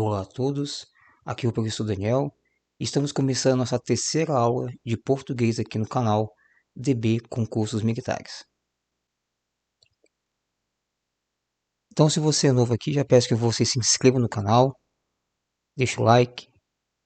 Olá a todos, aqui é o professor Daniel. Estamos começando nossa terceira aula de português aqui no canal DB Concursos Militares. Então, se você é novo aqui, já peço que você se inscreva no canal, deixe o like,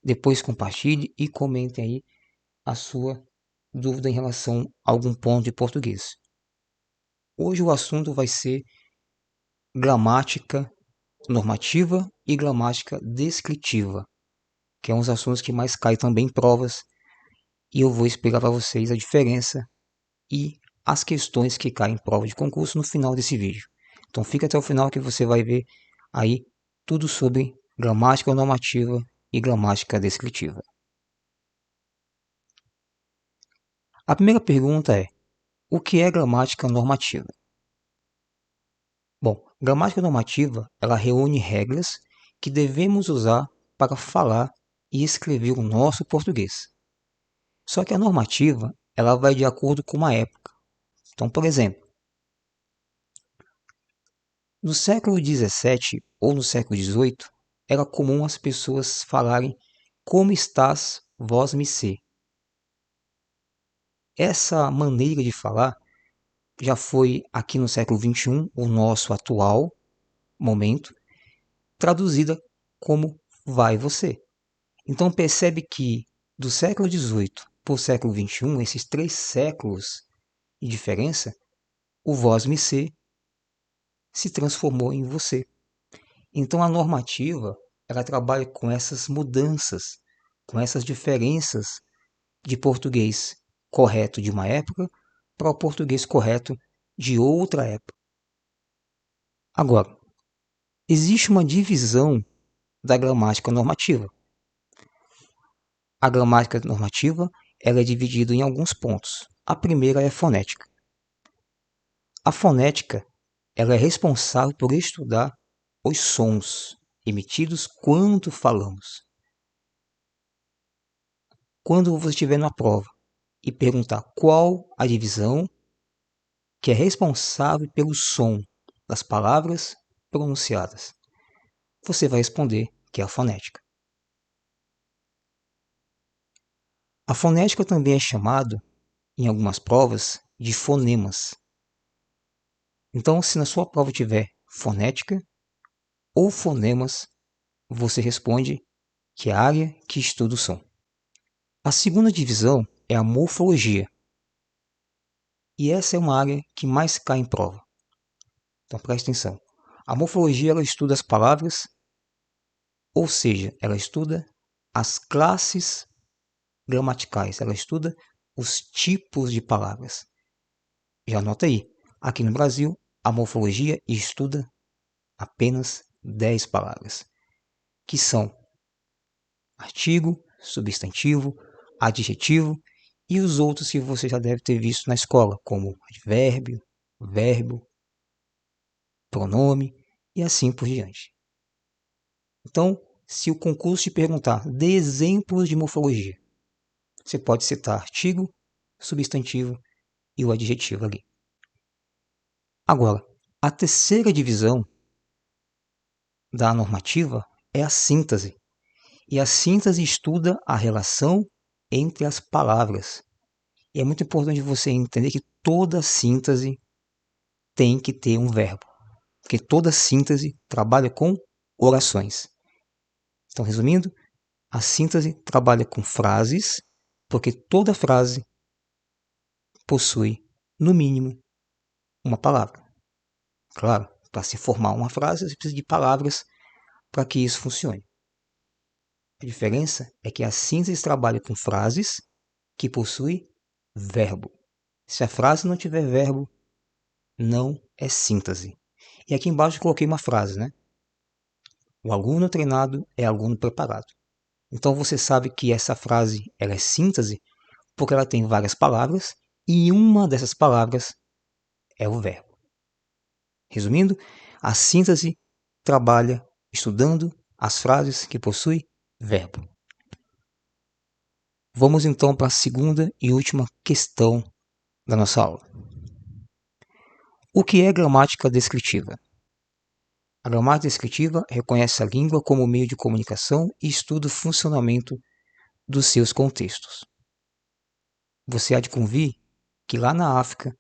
depois compartilhe e comente aí a sua dúvida em relação a algum ponto de português. Hoje o assunto vai ser gramática normativa e gramática descritiva, que é um dos assuntos que mais cai também em provas, e eu vou explicar para vocês a diferença e as questões que caem em prova de concurso no final desse vídeo. Então fica até o final que você vai ver aí tudo sobre gramática normativa e gramática descritiva. A primeira pergunta é: o que é gramática normativa? Bom, gramática normativa, ela reúne regras que devemos usar para falar e escrever o nosso português. Só que a normativa, ela vai de acordo com uma época. Então, por exemplo, no século XVII ou no século XVIII, era comum as pessoas falarem "Como estás, vós-me-sê". Essa maneira de falar já foi aqui no século XXI, o nosso atual momento, traduzida como "vai você". Então percebe que do século XVIII para o século XXI, esses 3 séculos de diferença, o vós-me-sê se transformou em você. Então a normativa, ela trabalha com essas mudanças, com essas diferenças de português correto de uma época para o português correto de outra época. Agora, existe uma divisão da gramática normativa. A gramática normativa, ela é dividida em alguns pontos. A primeira é a fonética. A fonética, ela é responsável por estudar os sons emitidos quando falamos. Quando você estiver na prova e perguntar qual a divisão que é responsável pelo som das palavras pronunciadas, você vai responder que é a fonética. A fonética também é chamada, em algumas provas, de fonemas. Então, se na sua prova tiver fonética ou fonemas, você responde que é a área que estuda o som. A segunda divisão é a morfologia. E essa é uma área que mais cai em prova. Então preste atenção. A morfologia, ela estuda as palavras, ou seja, ela estuda as classes gramaticais, ela estuda os tipos de palavras. Já anota aí, aqui no Brasil, a morfologia estuda apenas 10 palavras, que são artigo, substantivo, adjetivo e os outros que você já deve ter visto na escola, como advérbio, verbo, pronome e assim por diante. Então, se o concurso te perguntar dê exemplos de morfologia, você pode citar artigo, substantivo e o adjetivo ali. Agora, a terceira divisão da normativa é a síntese. E a síntese estuda a relação entre as palavras. E é muito importante você entender que toda síntese tem que ter um verbo. Porque toda síntese trabalha com orações. Então, resumindo, a síntese trabalha com frases, porque toda frase possui, no mínimo, uma palavra. Claro, para se formar uma frase, você precisa de palavras para que isso funcione. A diferença é que a síntese trabalha com frases que possuem verbo. Se a frase não tiver verbo, não é síntese. E aqui embaixo eu coloquei uma frase, né? O aluno treinado é aluno preparado. Então você sabe que essa frase ela é síntese porque ela tem várias palavras e uma dessas palavras é o verbo. Resumindo, a síntese trabalha estudando as frases que possuem verbo. Vamos então para a segunda e última questão da nossa aula. O que é gramática descritiva? A gramática descritiva reconhece a língua como meio de comunicação e estuda o funcionamento dos seus contextos. Você há de convir que lá na África,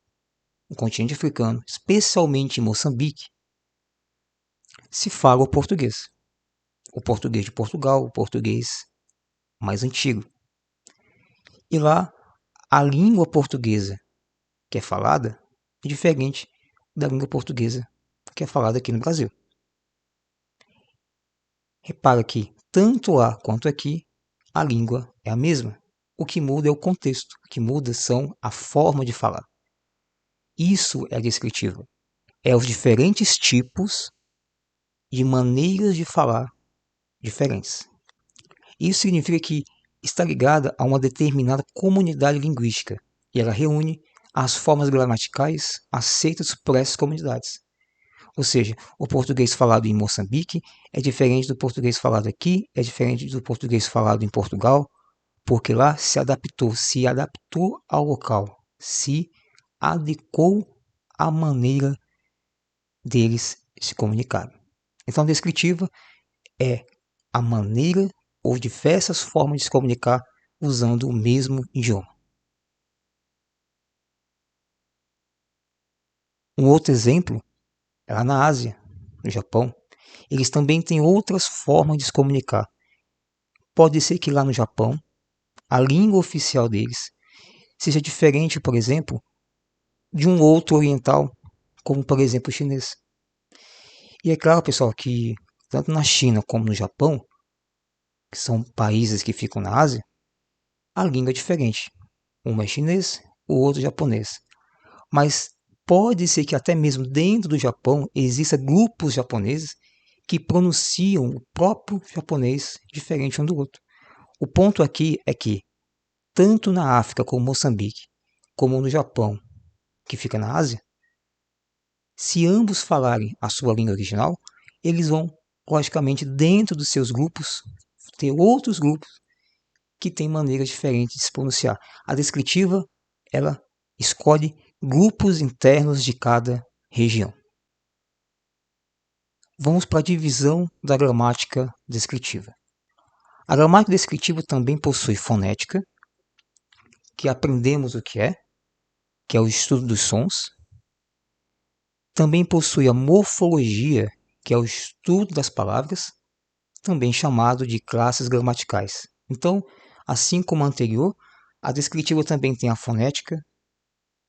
no continente africano, especialmente em Moçambique, se fala o português. O português de Portugal, o português mais antigo. E lá, a língua portuguesa que é falada é diferente da língua portuguesa que é falada aqui no Brasil. Repara que, tanto lá quanto aqui, a língua é a mesma. O que muda é o contexto, o que muda são a forma de falar. Isso é descritivo. É os diferentes tipos de maneiras de falar diferentes. Isso significa que está ligada a uma determinada comunidade linguística e ela reúne as formas gramaticais aceitas por essas comunidades. Ou seja, o português falado em Moçambique é diferente do português falado aqui, é diferente do português falado em Portugal, porque lá se adaptou ao local, se adequou à maneira deles se comunicarem. Então, a descritiva é a maneira ou diversas formas de se comunicar usando o mesmo idioma. Um outro exemplo é lá na Ásia, no Japão. Eles também têm outras formas de se comunicar. Pode ser que lá no Japão, a língua oficial deles seja diferente, por exemplo, de um outro oriental, como por exemplo o chinês. E é claro, pessoal, que tanto na China como no Japão, que são países que ficam na Ásia, a língua é diferente. Um é chinês, o outro é japonês. Mas pode ser que até mesmo dentro do Japão exista grupos japoneses que pronunciam o próprio japonês diferente um do outro. O ponto aqui é que, tanto na África como Moçambique, como no Japão, que fica na Ásia, se ambos falarem a sua língua original, eles vão, logicamente, dentro dos seus grupos, ter outros grupos que têm maneiras diferentes de se pronunciar. A descritiva, ela escolhe grupos internos de cada região. Vamos para a divisão da gramática descritiva. A gramática descritiva também possui fonética, que aprendemos o que é o estudo dos sons. Também possui a morfologia, que é o estudo das palavras, também chamado de classes gramaticais. Então, assim como a anterior, a descritiva também tem a fonética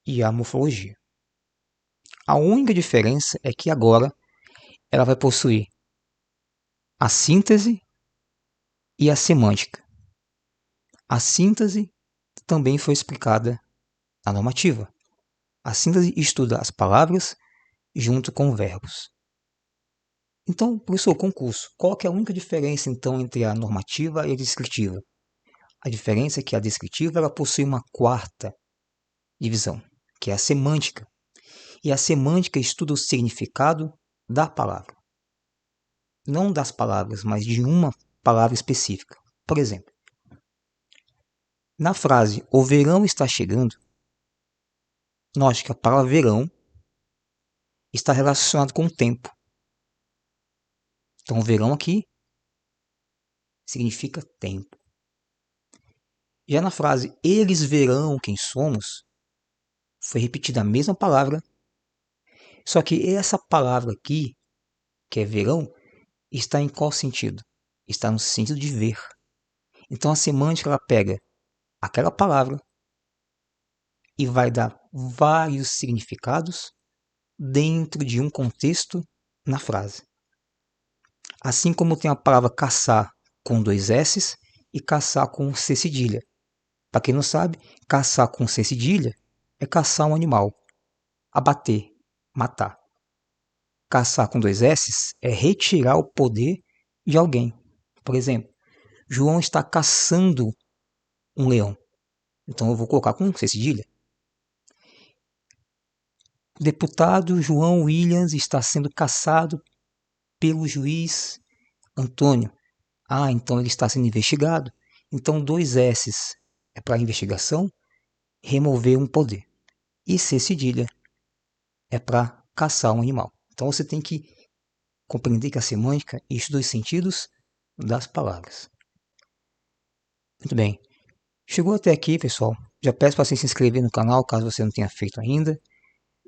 e a morfologia. A única diferença é que agora ela vai possuir a síntese e a semântica. A síntese também foi explicada na normativa. A síntese estuda as palavras junto com verbos. Então, professor, concurso, qual que é a única diferença então entre a normativa e a descritiva? A diferença é que a descritiva ela possui uma quarta divisão, que é a semântica. E a semântica estuda o significado da palavra. Não das palavras, mas de uma palavra específica. Por exemplo, na frase "o verão está chegando", note que a palavra verão está relacionada com o tempo. Então, o verão aqui significa tempo. Já na frase "eles verão quem somos", foi repetida a mesma palavra, só que essa palavra aqui, que é verão, está em qual sentido? Está no sentido de ver. Então, a semântica ela pega aquela palavra e vai dar vários significados dentro de um contexto na frase. Assim como tem a palavra caçar com 2 S's e caçar com C cedilha. Para quem não sabe, caçar com C cedilha é caçar um animal, abater, matar. Caçar com 2 S's é retirar o poder de alguém. Por exemplo, João está caçando um leão. Então eu vou colocar com C cedilha. Deputado João Williams está sendo caçado pelo juiz Antônio. Ah, então ele está sendo investigado. Então 2 S's é para investigação, remover um poder. E C cedilha é para caçar um animal. Então você tem que compreender que a semântica estuda os sentidos das palavras. Muito bem. Chegou até aqui, pessoal. Já peço para você se inscrever no canal, caso você não tenha feito ainda.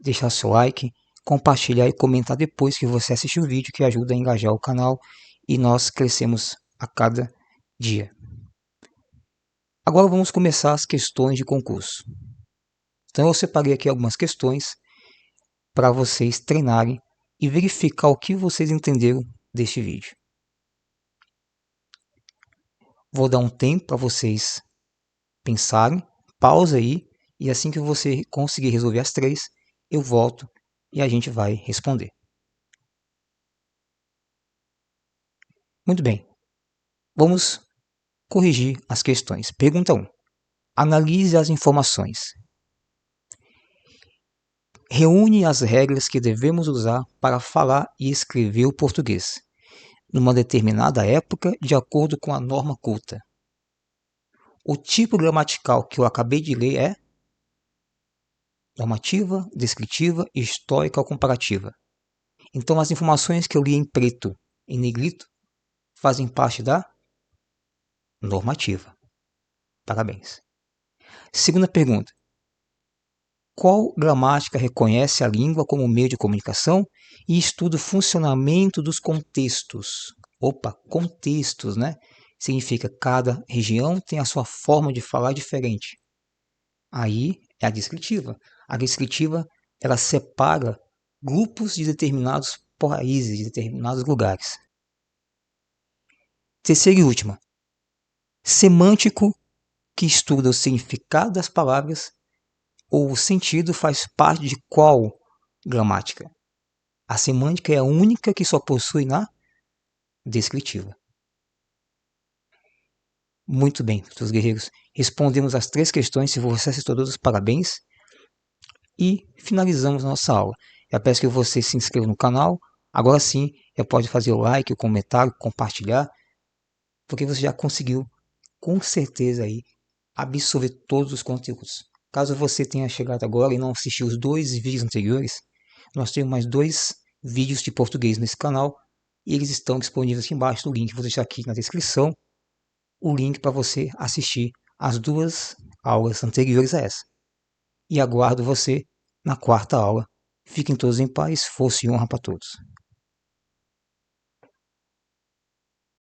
Deixar seu like, compartilhar e comentar depois que você assistir o vídeo, que ajuda a engajar o canal e nós crescemos a cada dia. Agora vamos começar as questões de concurso. Então eu separei aqui algumas questões para vocês treinarem e verificar o que vocês entenderam deste vídeo. Vou dar um tempo para vocês pensarem, pausa aí, e assim que você conseguir resolver as 3, eu volto e a gente vai responder. Muito bem, vamos corrigir as questões. Pergunta 1. Analise as informações. Reúne as regras que devemos usar para falar e escrever o português, numa determinada época, de acordo com a norma culta. O tipo gramatical que eu acabei de ler é normativa, descritiva, histórica ou comparativa. Então as informações que eu li em preto e negrito fazem parte da normativa. Parabéns. Segunda pergunta. Qual gramática reconhece a língua como meio de comunicação e estuda o funcionamento dos contextos? Opa, contextos, né? Significa cada região tem a sua forma de falar diferente. Aí é a descritiva. A descritiva, ela separa grupos de determinados países, de determinados lugares. Terceira e última. Semântico, que estuda o significado das palavras ou o sentido faz parte de qual gramática? A semântica é a única que só possui na descritiva. Muito bem, seus guerreiros. Respondemos as 3 questões. Se você acertou todos, parabéns. E finalizamos nossa aula. Eu peço que você se inscreva no canal. Agora sim, já pode fazer o like, o comentário, compartilhar, porque você já conseguiu, com certeza, aí, absorver todos os conteúdos. Caso você tenha chegado agora e não assistiu os 2 vídeos anteriores, nós temos mais 2 vídeos de português nesse canal e eles estão disponíveis aqui embaixo do link. Vou deixar aqui na descrição o link para você assistir as 2 aulas anteriores a essa. E aguardo você na 4ª aula. Fiquem todos em paz, força e honra para todos.